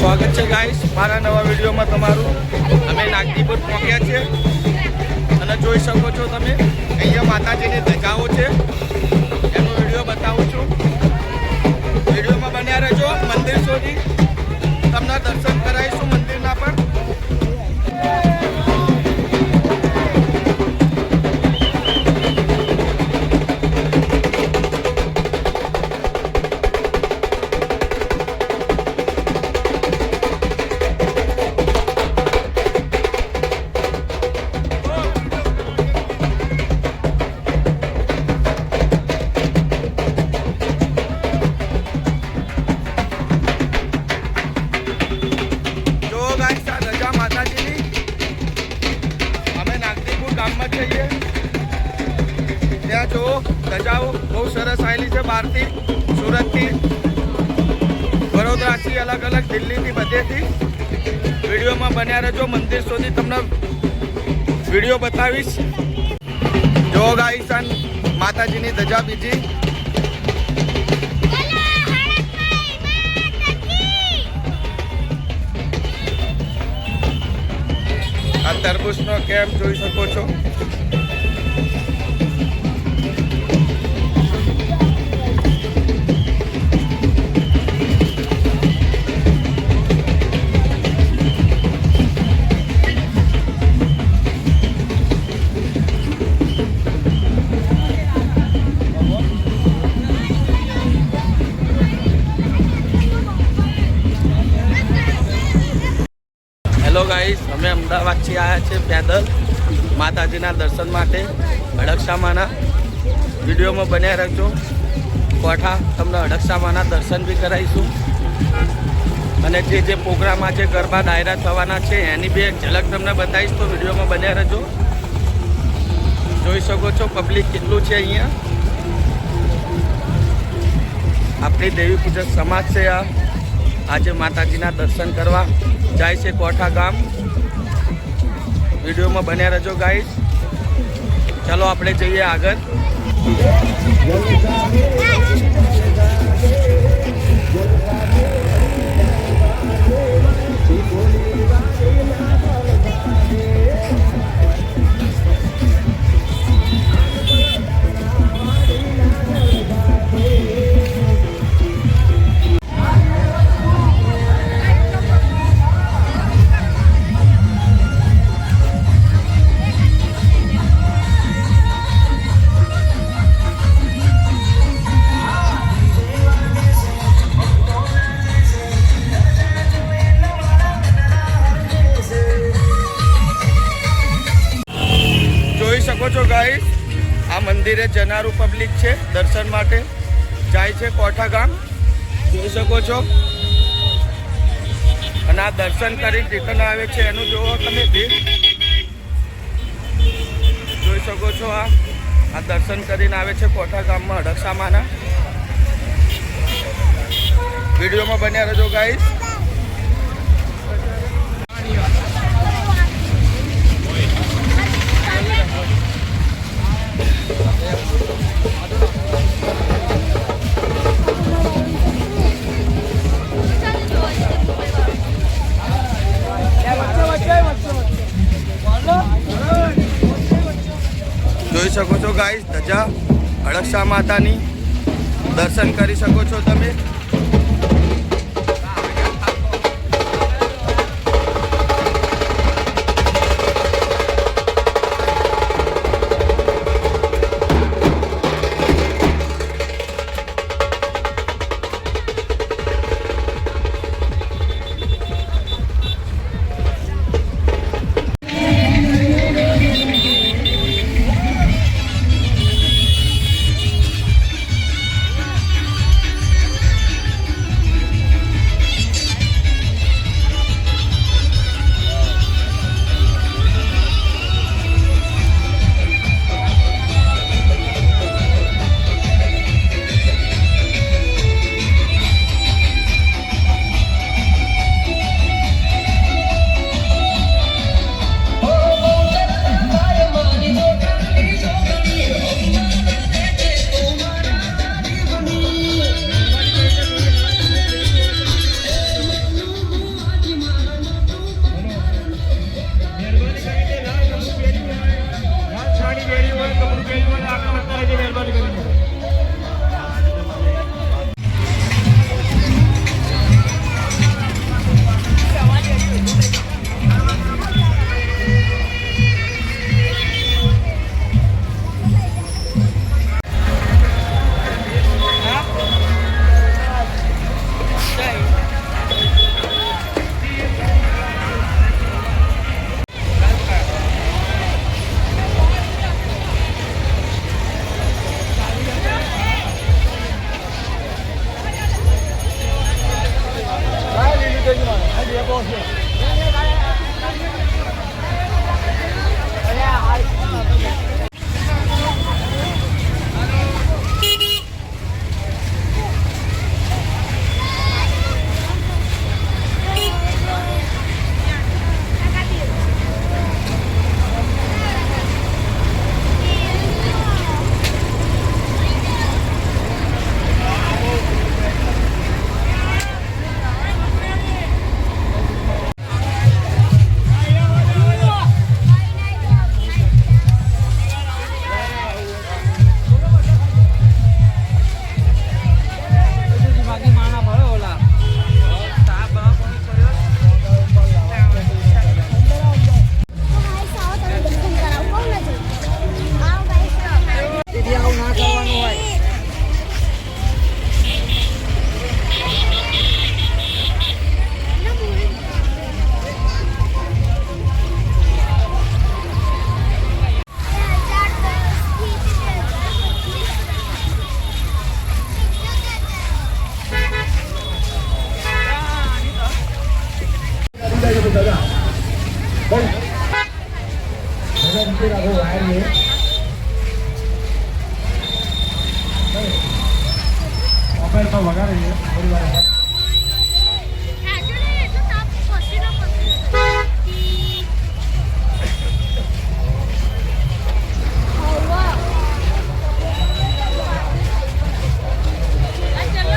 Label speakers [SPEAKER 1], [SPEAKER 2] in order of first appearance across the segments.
[SPEAKER 1] સ્વાગત છે ગાઈસ મારા નવા વિડીયોમાં તમારું। અમે નાગદીપુર પહોંચ્યા છીએ અને જોઈ શકો છો તમે અહીંયા માતાજીની ધજાઓ છે, એનો વિડીયો બતાવું છું। વિડીયોમાં બન્યા રહેજો। મંદિર સુધી તમને દર્શન કરાવીશું મંદિરના પણ। ત્યાં જો ધજાઓ બહુ સરસ આવેલી છે, બહારથી, સુરતથી, વડોદરાથી, અલગ અલગ દિલ્હીથી, બધેથી। વિડીયોમાં બન્યા રહેજો। મંદિર સુધી તમને વિડીયો બતાવીશ। જો ગાઈસ માતાજીની ધજા બીજી। આ તરબૂચનો કેમ્પ જોઈ શકો છો। હેલો ગાઈસ, અમે અમદાવાદથી આવ્યા છીએ પેદલ માતાજીના દર્શન માટે અડક્ષામાના। વિડીયોમાં બન્યા રહેજો। કોઠા તમને અડક્ષામાના દર્શન બી કરાવીશું અને જે પ્રોગ્રામ આજે ગરબા ડાયરા થવાના છે એની બી એક ઝલક તમને બતાવીશ, તો વિડીયોમાં બન્યા રહેજો। જોઈ શકો છો પબ્લિક કેટલું છે અહીંયા। આપણી દેવી પૂજક સમાજ છે આજે માતાજીના દર્શન કરવા જાય છે કોઠા ગામ। વિડીયોમાં બન્યા રહેજો ગાઈસ। ચાલો આપણે જઈએ આગળ। શકો છો ગાઈસ, આ મંદિરે જનારું પબ્લિક છે, દર્શન માટે જાય છે કોઠા ગામ। જોઈ શકો છો અને આ દર્શન કરી રિટર્ન આવે છે એનું જોવો તમે ભીડ જોઈ શકો છો। આ દર્શન કરીને આવે છે કોઠા ગામમાં અડક્ષામાના। વિડીયોમાં બન્યા રહેજો ગાઈસ। જોઈ શકો છો ગાઈસ ધજા અડક્ષા માતાની દર્શન કરી શકો છો તમે।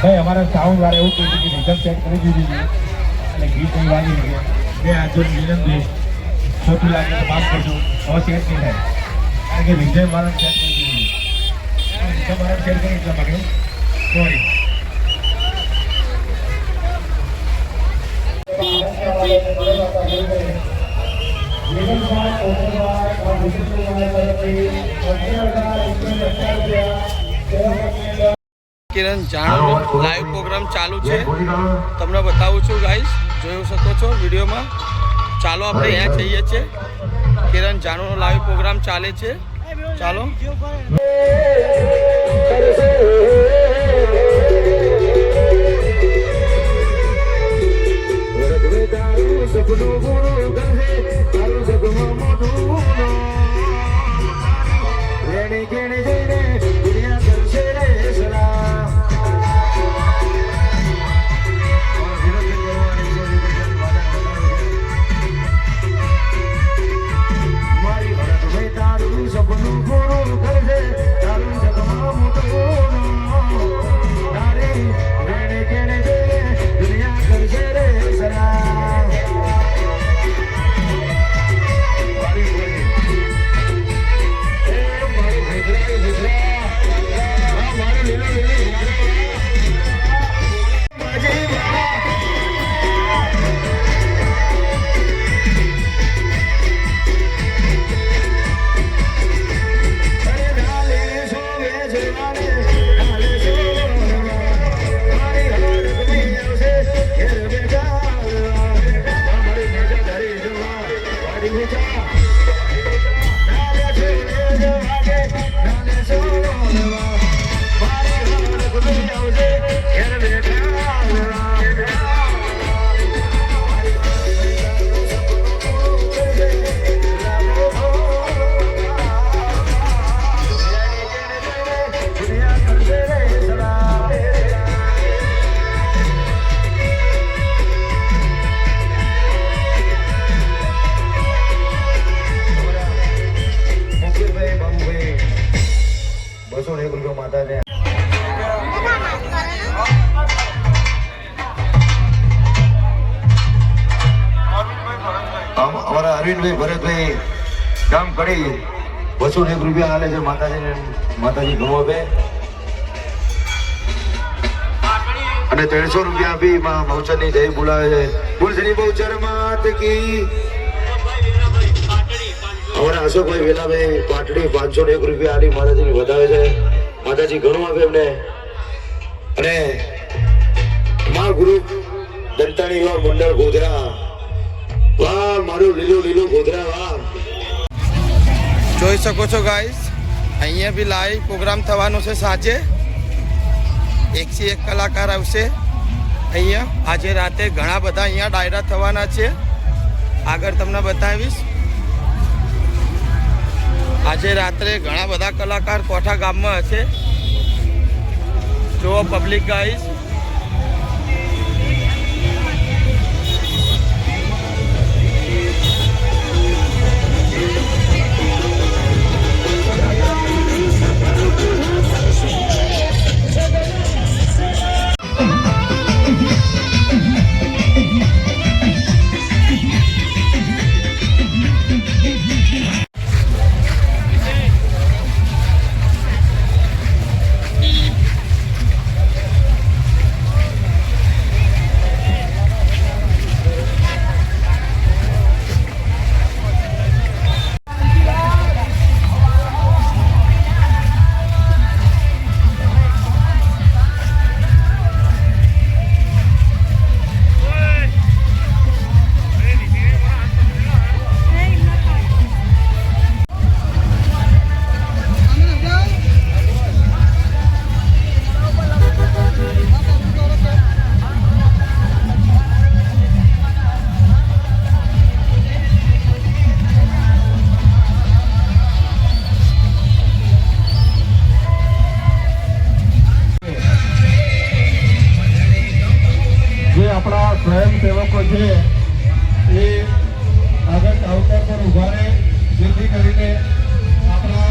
[SPEAKER 2] ભાઈ અમારા સાઉન્ડ વાળા એવું કહ્યું કે રિઝલ્ટ ચેક કરી દીધી છે એટલે ગીત નહીં વાગી શકે બે હાથ જોડી વિનંતી ખોટું લાગે તો માફ કરજો હવે ચેક નહીં થાય કારણ કે વિજય મારા ચેક કરી દીધી વિજય મારા ચેક કરી એટલા માટે સોરી
[SPEAKER 1] કિરણ જાણો લાઈવ પ્રોગ્રામ ચાલુ છે તમને બતાવું છું ગાઈસ જોઈ શકો છો વિડીયોમાં ચાલો આપણે અહીંયા જઈએ છીએ કિરણ જાણોનો લાઈવ પ્રોગ્રામ ચાલે છે ચાલો
[SPEAKER 2] અરવિંદભાઈ ભરતભાઈ કામ કરી 201 રૂપિયા હાલે છે માતાજી ઘણો આપે અને 300 રૂપિયા આપી માં બહુચર ની જય બોલાવે છે બોલસરી બહુચર માત કી અમારા અશોકભાઈ વેલાભાઈ પાટડી 501 રૂપિયા આલી માતાજી વધાવે છે માતાજી ઘણું આપે એમને અને મા ગુરુ દંતાણી મંડળ ગોધરા વાહ મારું લીલું ગોધરા વાહ
[SPEAKER 1] જોઈ શકો છો ગાઈસ અહીંયા બી લાઈવ પ્રોગ્રામ થવાનો છે સાંજે 1 થી 1 કલાકાર આવશે અહીંયા આજે રાતે ઘણા બધા અહીંયા ડાયરા થવાના છે, આગળ તમને બતાવીશ। આજે રાત્રે ઘણા બધા કલાકાર કોઠા ગામમાં હશે, જો પબ્લિક ગાઈસ।
[SPEAKER 3] આપણા સ્વયંસેવકો છે એ આગળ કાઉન્ટર પર ઉભા રહે, જેથી કરીને આપણા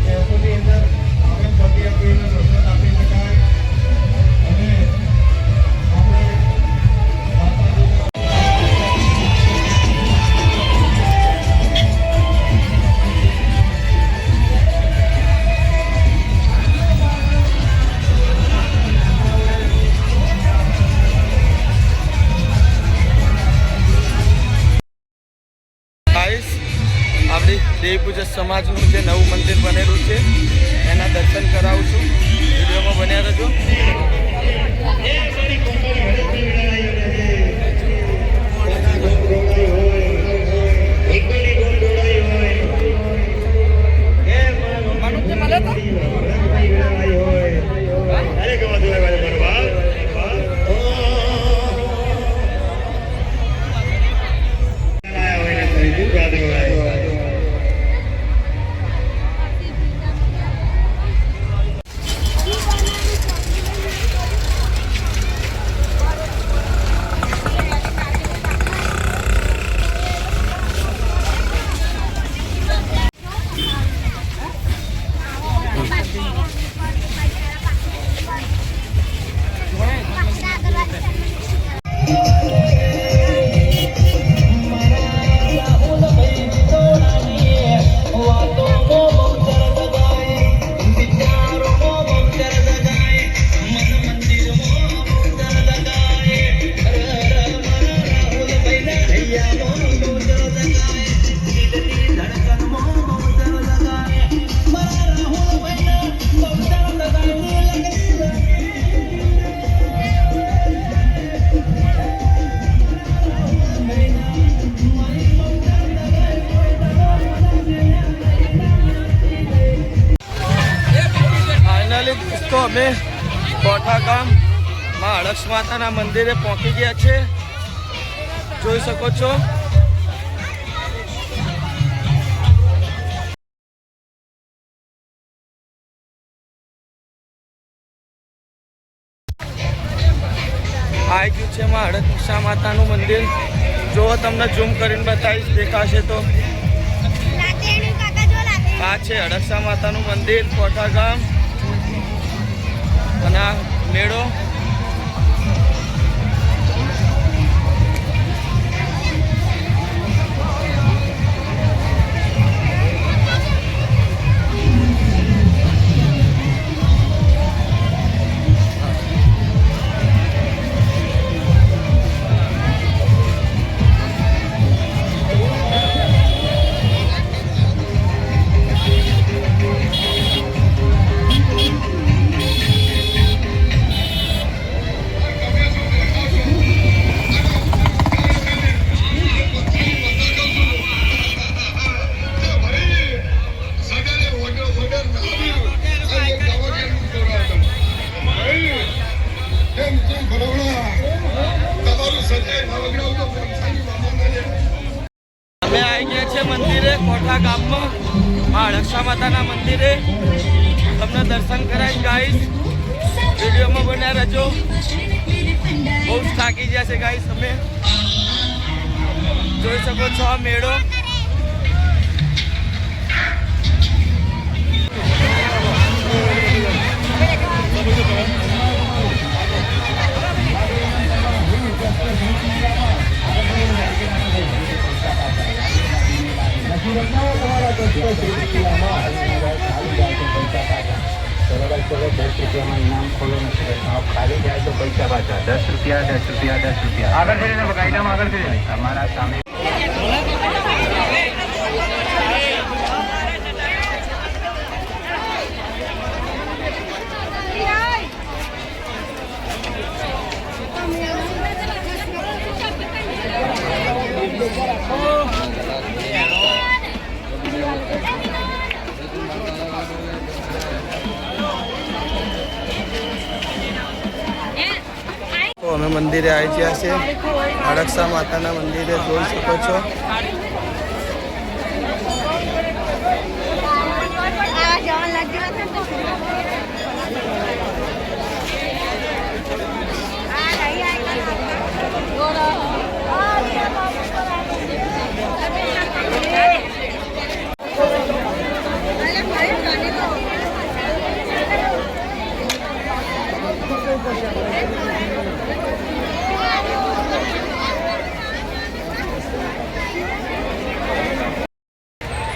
[SPEAKER 3] કેમ્પની અંદર આગળ પતિ આપીને પ્રસાદ આપી શકાય અને આપણે
[SPEAKER 1] આપણી દેવી પૂજક સમાજનું જે નવું મંદિર બનેલું છે એના દર્શન કરાવું છું, વિડીયોમાં બન્યા રહેજો। તો અમે કોઠા ગામમાં અળક્ષ માતાના મંદિરે પહોંચી ગયા છે, જોઈ શકો છો। આવી ગયું છે એમાં અળક્ષ માતાનું મંદિર, જો તમને ઝૂમ કરીને બતાવીશ દેખાશે તો। આ છે અળક્ષા માતાનું મંદિર કોઠા ગામ અને આ મેળો। કોઠા ગામમાં માં અળક્ષા માતાના મંદિરે તમને દર્શન કરાવીશ ગાઈસ. વિડીયોમાં બન્યા રહેજો. બહુ જ થાકી ગયા છે ગાઈસ. તમે જોઈ શકો છો આ મેળો.
[SPEAKER 4] इनाम खोलो खाली जाए तो पैसा पाछा 10 रुपया 10 रुपया 10 रुपया आगे हमारा सामने
[SPEAKER 1] તો અમે મંદિરે આવી ગયા છે. અળક્ષા માતાના મંદિરે જોઈ શકો છો.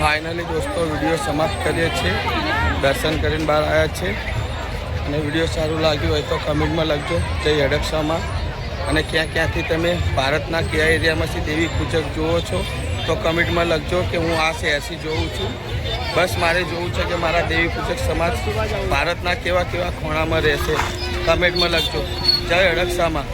[SPEAKER 1] ફાઇનલી દોસ્તો વિડીયો સમાપ્ત કરીએ છીએ. દર્શન કરીને બહાર આવ્યા છે. અને વિડીયો સારું લાગ્યું હોય તો કમેન્ટમાં લખજો જય અળક્ષામાં. અને ક્યાં ક્યાંથી તમે ભારતના કયા એરિયામાંથી દેવી પૂજક જુઓ છો તો કમેન્ટમાં લખજો કે હું આ શહેરથી જોઉં છું. બસ મારે જોવું છે કે મારા દેવી પૂજક સમાજ ભારતના કેવા કેવા ખૂણામાં રહેશે. કમેન્ટમાં લખજો જય અળક્ષામાં.